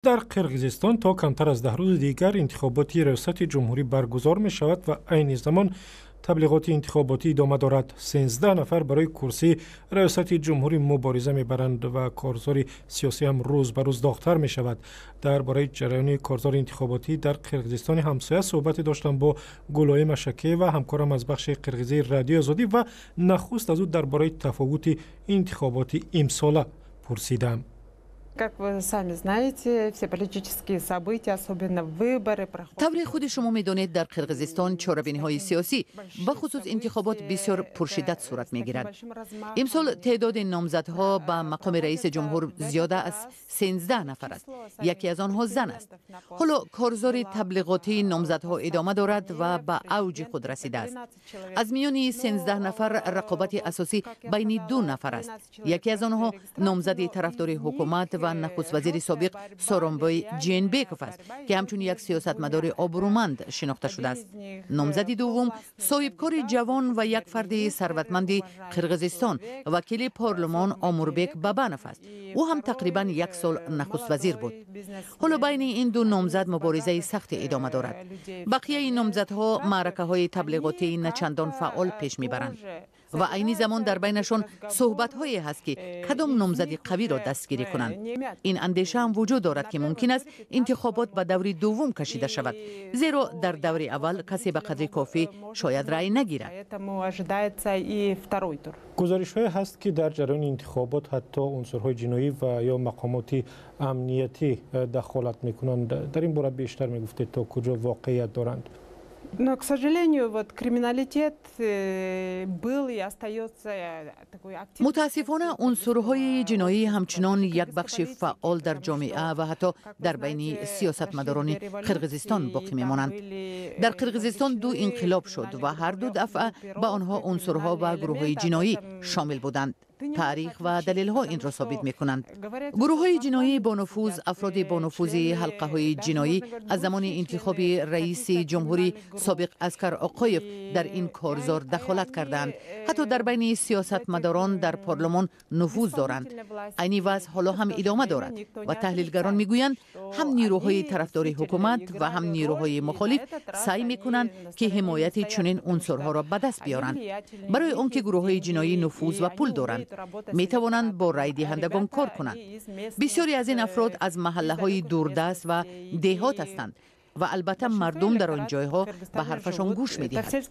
در قرقیزستان تا کمتر از 10 روز دیگر انتخاباتی ریاست جمهوری برگزار می شود و عین زمان تبلیغات انتخاباتی ادامه دارد. 13 نفر برای کرسی ریاست جمهوری مبارزه می برند و کارزار سیاسی هم روز به روز داغ‌تر می شود. درباره جریان کارزار انتخاباتی در قرقیزستان همسایه صحبت داشتم با گلای مشکی و همکارم از بخش قرقیزی رادیو آزادی و نخست از او درباره تفاوت انتخاباتی امساله پرسیدم. طور خود شما میدانید در قرقیزستان چاره‌بینی‌های سیاسی به خصوص انتخابات بسیار پرشدت صورت میگیرد. امسال تعداد نامزدها به مقام رئیس جمهور زیاده از 13 نفر است. یکی از آنها زن است. حالا کارزار تبلیغاتی نامزدها ادامه دارد و به اوج خود رسیده است. از میان 13 نفر رقابت اساسی بین 2 نفر است. یکی از آنها نامزد طرفدار حکومت و نخست وزیر سابق سооронбой Ҷеенбеков است که همچون یک سیاستمدار آبرومند شناخته شده است. نامزد دوم صاحبکار جوان و یک فرد ثروتمند قرقیزستان وکیل پارلمان آموربک بابانوف است. او هم تقریبا 1 سال نخست وزیر بود. حالا بین این 2 نامزد مبارزه سخت ادامه دارد. بقیه این نامزدها معرکه های تبلیغاتی نچندان فعال پیش میبرند و عینی زمان در بینشان صحبت هایی هست که کدام نامزد قوی را دستگیری کنند. این اندیشه هم وجود دارد که ممکن است انتخابات به دور دوم کشیده شود، زیرا در دور اول کسی به قدر کافی شاید رأی نگیرد. گزارش های هست که در جریان انتخابات حتی عنصرهای جنایی و یا مقامات امنیتی دخالت میکنند. در این باره بیشتر میگفتید تا کجا واقعیت دارند؟ Но, к сожалению, криминалитет был и остается такой активным. متاسفانه عنصرهای جنایی همچنان یک بخش فعال در جامعه و حتی در بین سیاستمداران قرقیزستان باقی میمانند. در قرقیزستان 2 انقلاب شد و هر 2 دفعه به آنها عنصرها و گروه‌های جنایی شامل بودند. تاریخ و دلیل ها این را ثابت می کنند. گروه های جنایی با نفوذ، افراد با نفوذ حلقه های جنایی از زمان انتخاب رئیس جمهوری سابق اسکر آقایف در این کارزار دخالت کردند. حتی در بین سیاستمداران در پارلمان نفوذ دارند. عینی وضع حالا هم ادامه دارد و تحلیلگران می گویند هم نیروهای طرفدار حکومت و هم نیروهای مخالف سعی می کنند که حمایت چنین عنصرها را به دست بیارند. برای آنکه گروه های جنایی نفوذ و پول دارند، می توانند با رای دهندگان کار کنند. بسیاری از این افراد از محله های دوردست و دهات هستند و البته مردم در آن جایها به حرفشان گوش می دهند.